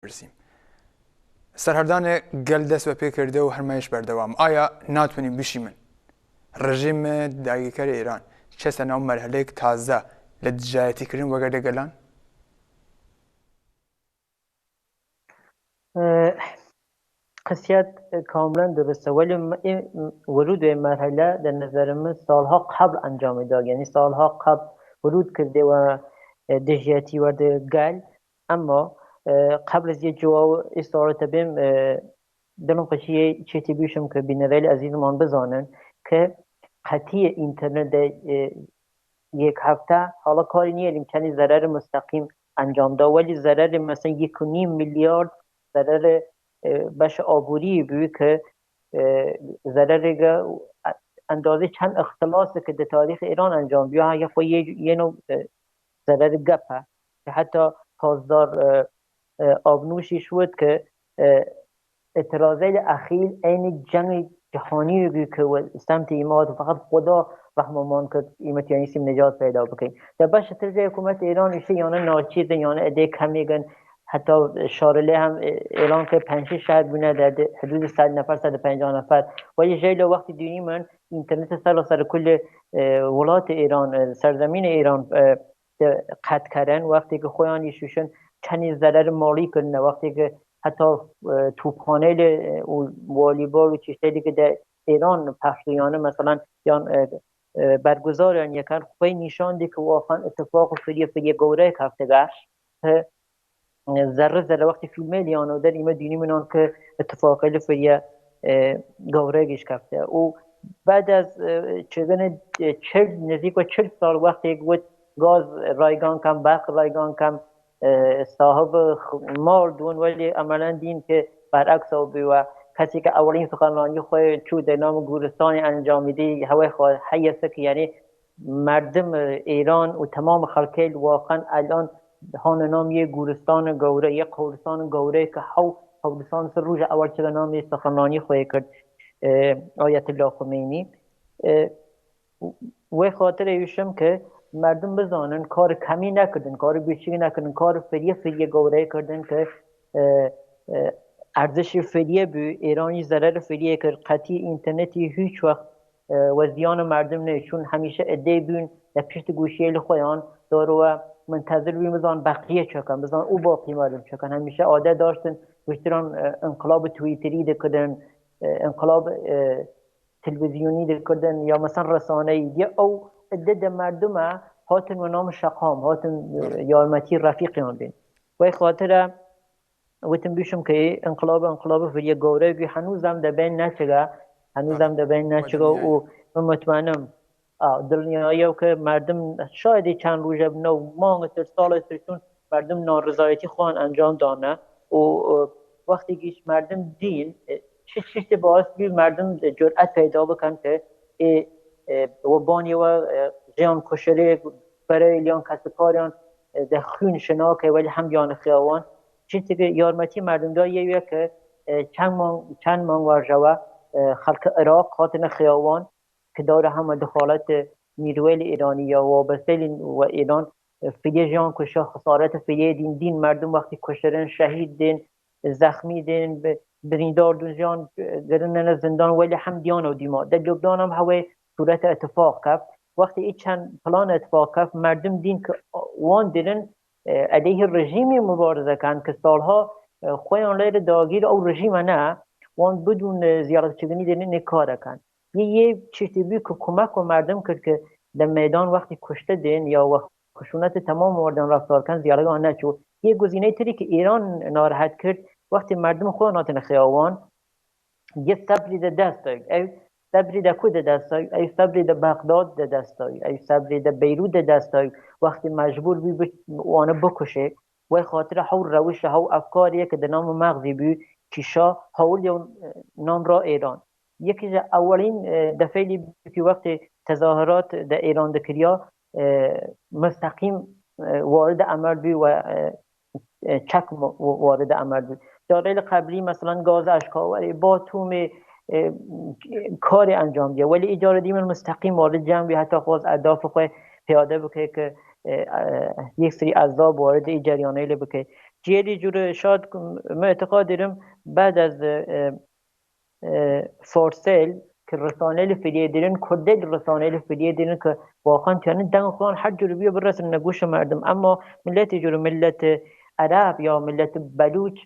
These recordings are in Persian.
برسیم سەرهەردانێ گەل دەست بە پێ کردە و هەرمایش بەردەوام ئایا ناتوانین بشیمن ڕژیم داگیرکەری ئێران چەسە ناو مەرحەلەیەک تازە لە دژایەتیکردن وەگەردە گەلان؟ قصیت کاملا درسته ولی ورود به مرحله در نظر من سالها قبل انجام داد، یعنی سالها قبل ورود کرده و دژیتی ورده گل، اما قبل از یه جواب استعارت بیم دلم قشیه چیتی بیشم که بینویل عزیزمان بزانن که قطعی اینترنت یک هفته حالا کاری نیاریم کنی ضرر مستقیم انجام داد، ولی ضرر مثلا 1.5 میلیارد ضرر بش آبوری بود که ضرر اندازه چند اختلاسی که در تاریخ ایران انجام بیا یا خو یه نوع ضرر گپه که حتی پاسدار آبنوشی شد که اعتراضه اخیر این جنگ جهانی بود که سمت ایماد و فقط خدا رحممان که ایمت یعنی سیم نجات پیدا بکنیم در بش ترجه حکومت ایران ایشه یانه ناچیزه یانه اده کمیگن، حتی شارله هم اعلان که 5-6 شهر بونه در حدود 100 نفر 150 نفر، ولی جیل وقتی دونی من اینترنت سر کل ولات ایران سرزمین ایران قطع کردن، وقتی که خویان ایشوشن چنین ضرر مالی کردن، وقتی که حتی توپخانه و والیبال و چیزایی که در ایران پخشیانه مثلا یا برگزارن یکن خوی نشان دی که واقعا اتفاق فریه گوره کفته گشت ذره وقتی فیلمه لیانو در ایمه دینی منان که اتفاقی فریه گوره گیش کفته و بعد از چگونه نزدیک و 40 سال وقتی بود گاز رایگان کم برق رایگان کم صاحب مال دون، ولی عملا دین که برعکس و کسی که اولین سخنرانی خود چود در نام گورستان انجام میده هوای خود حیثه که یعنی مردم ایران و تمام خلقه واقعا الان هان نام یه گورستان گوره، یه قبرستان گوره که قبرستان سر روز اول چه نام سخنرانی خود کرد آیت الله خمینی و خاطر ایشم که مردم بزانن کار کمی نکردن، کار بیشتری نکردن، کار فریه گوره کردن که ارزش فریه بو ایرانی ضرر فریه که قطعی اینترنتی هیچ وقت و زیان مردم نه، چون همیشه عده بون در پشت گوشی خودیان دارو و منتظر بیم بزان بقیه چکن بزان او باقی مردم چکن، همیشه عادت داشتن گوشتران انقلاب توییتری دکردن، انقلاب تلویزیونی دکردن یا مثلا رسانه ای او عده مردم هاتن و نام شقام هاتن یارمتی رفیقیان بین و خاطر وتم بیشم که انقلاب فریه گوره که هنوزم در بین نچگه و مطمئنم دنیایی که مردم شاید چند روز نو ماه تر سال ترشون مردم نارضایتی خوان انجام دانه و وقتی که مردم دین چه باعث بی مردم جرأت پیدا بکن که و بانی و جیان کشری برای لیان کسب کاریان در خون شناکه ولی هم جان خیاوان چیزی که یارمتی مردم داییه که چند مانگ ورجوه خلق عراق خاطر خیاوان که داره همه دخالت نیروی ایرانی یا وابسته و ایران فیه جان کشه خسارت فیه دین مردم وقتی کشترن شهید دین زخمی دین بریندار دون جان گرنن زندان ولی هم دیان و دیما در لبنان هم هوای صورت اتفاق کف وقتی ای چند پلان اتفاق کف مردم دین که وان دیرن علیه رژیمی مبارزه کن که سالها خویان لیر داگیر او رژیم نه وان بدون زیارت چگنی دیرن نکاره کن یه چیزی بی که کمک و مردم کرد که در میدان وقتی کشته دین یا وقت خشونت تمام مردم رفتار کن زیارت آن نچو یه گزینه تری که ایران ناراحت کرد وقتی مردم خود ناتن خیاوان یه صبری ده دست داید ای صبری ده کود دست داید ای صبری ده بغداد ده دست داید ای صبری ده بیروت ده دست داید وقتی مجبور بی وانه بکشه و خاطر حول روش هاو افکاریه که در نام مغزی بی کشا حول یا نام را ایران یکی از اولین دفعه که وقت تظاهرات در ایران دکریا مستقیم وارد عمل بی و چک وارد عمل بی دارایل قبلی مثلا گاز اشکاوری با توم کاری انجام دیه ولی اجاره دیمن مستقیم وارد جمع بی حتی خواست اهداف خود پیاده بکه که یک سری عذاب وارد این جریانه بکه جیلی جور شاد ما اعتقاد دارم بعد از فورسیل که رسانه الفیلیه دیرن کدل رسانه الفیلیه دیرن که واقعا تیانه دنگ خلان حد جور بیا برسن نگوش مردم اما ملت جور ملت عرب یا ملت بلوچ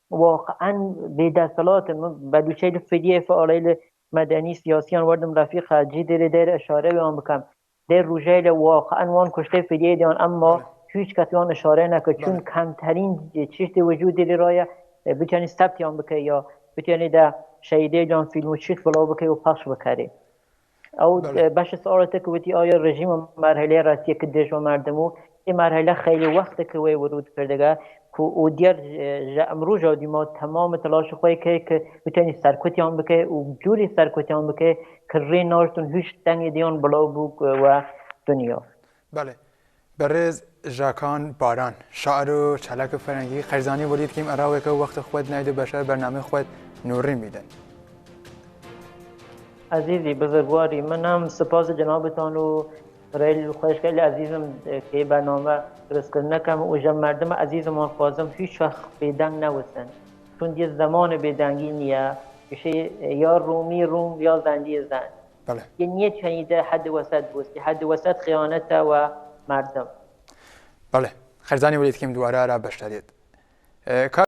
واقعا به دستالات بلوچه الفیلیه فعالیل مدنی سیاسیان وردم رفیق خارجی داره اشاره بیان بکم در روژه واقعا وان کشته فیلیه دیان اما هیچ کسی آن اشاره نکرد چون کمترین چیزی وجود داری رایه بتونی ثبت آن بکنی یا بتونی در شهیده جان فیلم و چیز فلو بکنی و پخش بکری او باش سوالت که وقتی آیا رژیم مرحله راستیه که دژ مردمو این مرحله خیلی وقت که وی ورود کرده که او دیگر امروز جادی ما تمام تلاش خواهی که بتونی سرکوتی آن بکنی و جوری سرکوتی آن بکنی که ری نارتون هیچ دنگ دیان بلا بوک و دنیا. بله. برز ژاکان باران شاعر و چلاک فرنگی خرزانی ولید کیم اراوی که وقت خود نایده بشر برنامه خود نوری میدن. عزیزی بزرگواری من هم سپاس جنابتان و ریل خوش خیلی عزیزم که برنامه درست کردن کم و جمع مردم عزیزم و خوازم هیچ وقت بیدنگ نوستن چون دیگه زمان بیدنگی نیه میشه یا روم یا زندی زن. بله. یه نیت شنیده حد وسط بوستی حد وسط خیانت و مردم. بله. خرزانی ولید کیم دواره را بشترید.